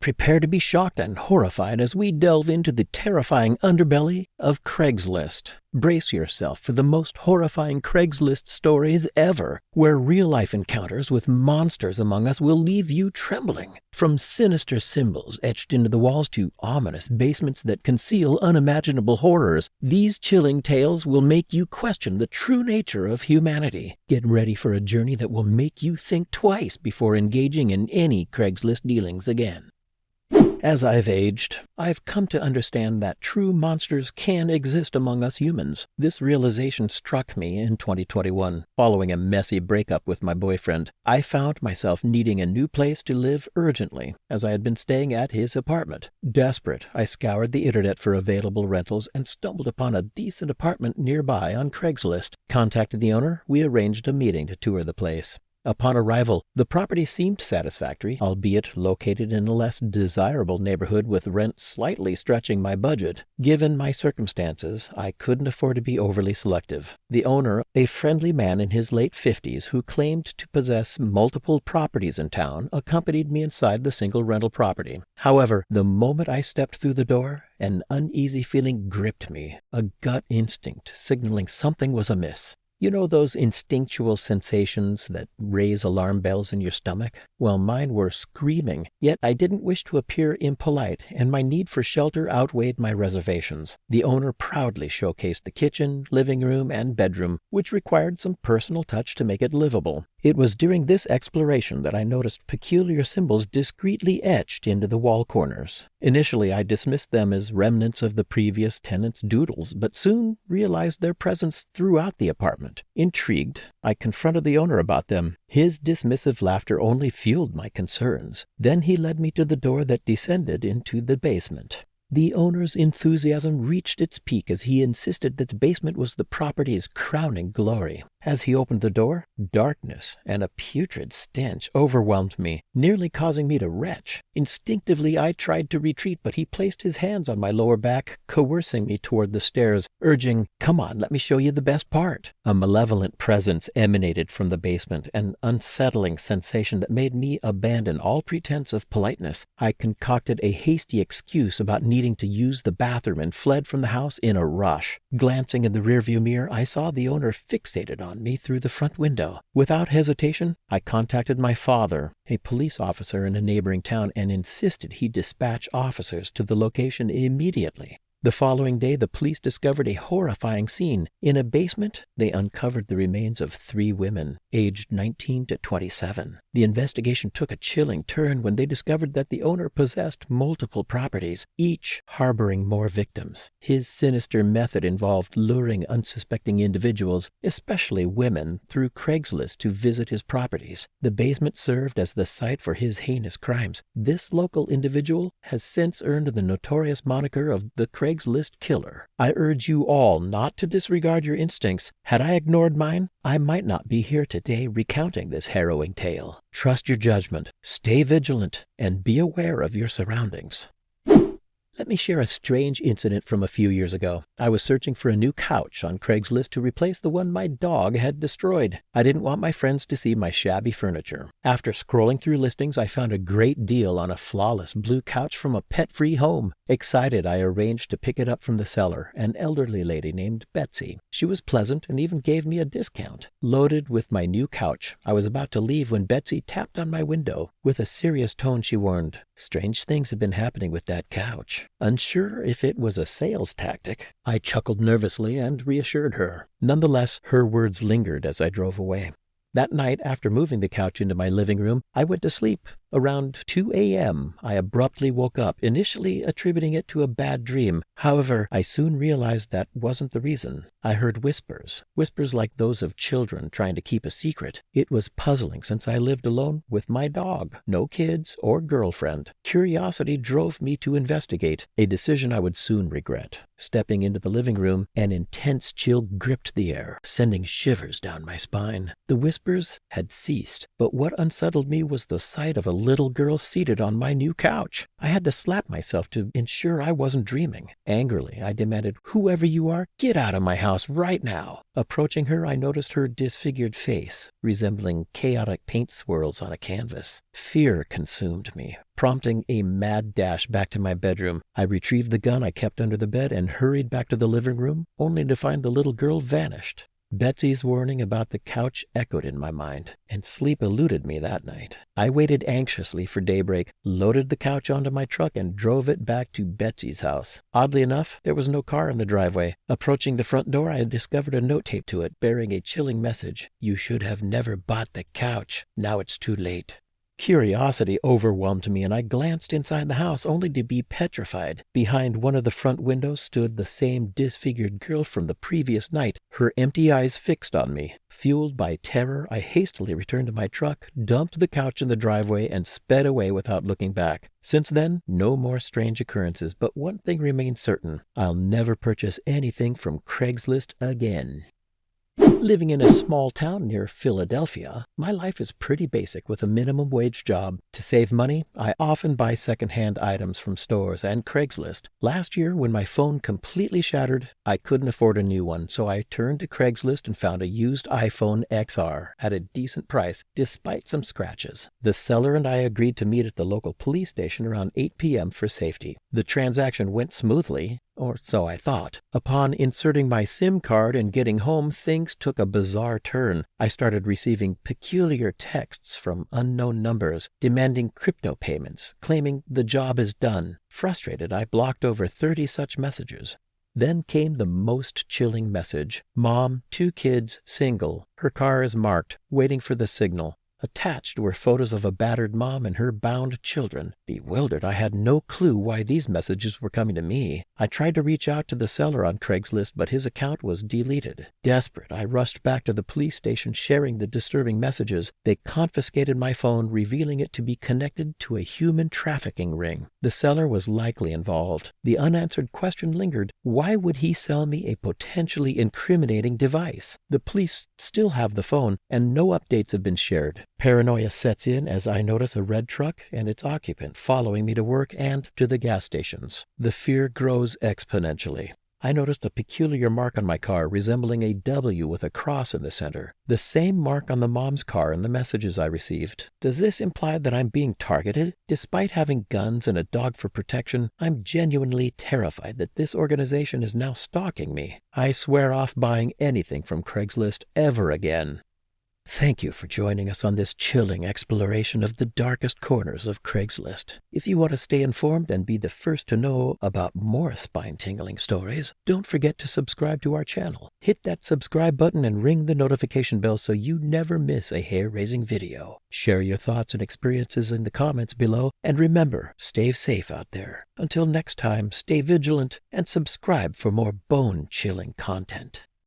Prepare to be shocked and horrified as we delve into the terrifying underbelly of Craigslist. Brace yourself for the most horrifying Craigslist stories ever, where real-life encounters with monsters among us will leave you trembling. From sinister symbols etched into the walls to ominous basements that conceal unimaginable horrors, these chilling tales will make you question the true nature of humanity. Get ready for a journey that will make you think twice before engaging in any Craigslist dealings again. As I've aged, I've come to understand that true monsters can exist among us humans. This realization struck me in 2021. Following a messy breakup with my boyfriend, I found myself needing a new place to live urgently, as I had been staying at his apartment. Desperate, I scoured the internet for available rentals and stumbled upon a decent apartment nearby on Craigslist. Contacted the owner, we arranged a meeting to tour the place. Upon arrival, the property seemed satisfactory, albeit located in a less desirable neighborhood with rent slightly stretching my budget. Given my circumstances, I couldn't afford to be overly selective. The owner, a friendly man in his late 50s who claimed to possess multiple properties in town, accompanied me inside the single rental property. However, the moment I stepped through the door, an uneasy feeling gripped me, a gut instinct signaling something was amiss. You know those instinctual sensations that raise alarm bells in your stomach? Well, mine were screaming, yet I didn't wish to appear impolite, and my need for shelter outweighed my reservations. The owner proudly showcased the kitchen, living room, and bedroom, which required some personal touch to make it livable. It was during this exploration that I noticed peculiar symbols discreetly etched into the wall corners. Initially, I dismissed them as remnants of the previous tenant's doodles, but soon realized their presence throughout the apartment. Intrigued, I confronted the owner about them. His dismissive laughter only fueled my concerns. Then he led me to the door that descended into the basement. The owner's enthusiasm reached its peak as he insisted that the basement was the property's crowning glory. As he opened the door, darkness and a putrid stench overwhelmed me, nearly causing me to retch. Instinctively, I tried to retreat, but he placed his hands on my lower back, coercing me toward the stairs, urging, "Come on, let me show you the best part." A malevolent presence emanated from the basement, an unsettling sensation that made me abandon all pretense of politeness. I concocted a hasty excuse about needing to use the bathroom and fled from the house in a rush. Glancing in the rearview mirror, I saw the owner fixated on me through the front window. Without hesitation, I contacted my father, a police officer in a neighboring town, and insisted he dispatch officers to the location immediately. The following day, the police discovered a horrifying scene. In a basement, they uncovered the remains of 3 women, aged 19 to 27. The investigation took a chilling turn when they discovered that the owner possessed multiple properties, each harboring more victims. His sinister method involved luring unsuspecting individuals, especially women, through Craigslist to visit his properties. The basement served as the site for his heinous crimes. This local individual has since earned the notorious moniker of the Craigslist Killer. I urge you all not to disregard your instincts. Had I ignored mine, I might not be here today recounting this harrowing tale. Trust your judgment, stay vigilant, and be aware of your surroundings. Let me share a strange incident from a few years ago. I was searching for a new couch on Craigslist to replace the one my dog had destroyed. I didn't want my friends to see my shabby furniture. After scrolling through listings, I found a great deal on a flawless blue couch from a pet-free home. Excited, I arranged to pick it up from the seller, an elderly lady named Betsy. She was pleasant and even gave me a discount. Loaded with my new couch, I was about to leave when Betsy tapped on my window. With a serious tone, she warned, "Strange things have been happening with that couch." Unsure if it was a sales tactic, I chuckled nervously and reassured her. Nonetheless, her words lingered as I drove away. That night, after moving the couch into my living room, I went to sleep. Around 2 a.m., I abruptly woke up, initially attributing it to a bad dream. However, I soon realized that wasn't the reason. I heard whispers like those of children trying to keep a secret. It was puzzling since I lived alone with my dog, no kids or girlfriend. Curiosity drove me to investigate, a decision I would soon regret. Stepping into the living room, an intense chill gripped the air, sending shivers down my spine. The whispers had ceased, but what unsettled me was the sight of a little girl seated on my new couch. I had to slap myself to ensure I wasn't dreaming. Angrily, I demanded, "Whoever you are, get out of my house right now." Approaching her, I noticed her disfigured face, resembling chaotic paint swirls on a canvas. Fear consumed me, prompting a mad dash back to my bedroom. I retrieved the gun I kept under the bed and hurried back to the living room, only to find the little girl vanished. Betsy's warning about the couch echoed in my mind, and sleep eluded me that night. I waited anxiously for daybreak, loaded the couch onto my truck, and drove it back to Betsy's house. Oddly enough, there was no car in the driveway. Approaching the front door, I had discovered a note taped to it bearing a chilling message. "You should have never bought the couch. Now it's too late." Curiosity overwhelmed me, and I glanced inside the house only to be petrified. Behind one of the front windows stood the same disfigured girl from the previous night, her empty eyes fixed on me. Fueled by terror, I hastily returned to my truck, dumped the couch in the driveway, and sped away without looking back. Since then, no more strange occurrences, but one thing remains certain: I'll never purchase anything from Craigslist again. Living in a small town near Philadelphia, my life is pretty basic with a minimum wage job. To save money, I often buy secondhand items from stores and Craigslist. Last year, when my phone completely shattered, I couldn't afford a new one, so I turned to Craigslist and found a used iPhone XR at a decent price, despite some scratches. The seller and I agreed to meet at the local police station around 8 p.m. for safety. The transaction went smoothly, or so I thought. Upon inserting my SIM card and getting home, things took a bizarre turn. I started receiving peculiar texts from unknown numbers, demanding crypto payments, claiming the job is done. Frustrated, I blocked over 30 such messages. Then came the most chilling message. "Mom, 2 kids, single. Her car is marked, waiting for the signal." Attached were photos of a battered mom and her bound children. Bewildered, I had no clue why these messages were coming to me. I tried to reach out to the seller on Craigslist, but his account was deleted. Desperate, I rushed back to the police station sharing the disturbing messages. They confiscated my phone, revealing it to be connected to a human trafficking ring. The seller was likely involved. The unanswered question lingered: why would he sell me a potentially incriminating device? The police still have the phone, and no updates have been shared. Paranoia sets in as I notice a red truck and its occupant following me to work and to the gas stations. The fear grows exponentially. I noticed a peculiar mark on my car resembling a W with a cross in the center, the same mark on the mom's car in the messages I received. Does this imply that I'm being targeted? Despite having guns and a dog for protection, I'm genuinely terrified that this organization is now stalking me. I swear off buying anything from Craigslist ever again. Thank you for joining us on this chilling exploration of the darkest corners of Craigslist. If you want to stay informed and be the first to know about more spine-tingling stories, don't forget to subscribe to our channel. Hit that subscribe button and ring the notification bell so you never miss a hair-raising video. Share your thoughts and experiences in the comments below, and remember, stay safe out there. Until next time, stay vigilant and subscribe for more bone-chilling content.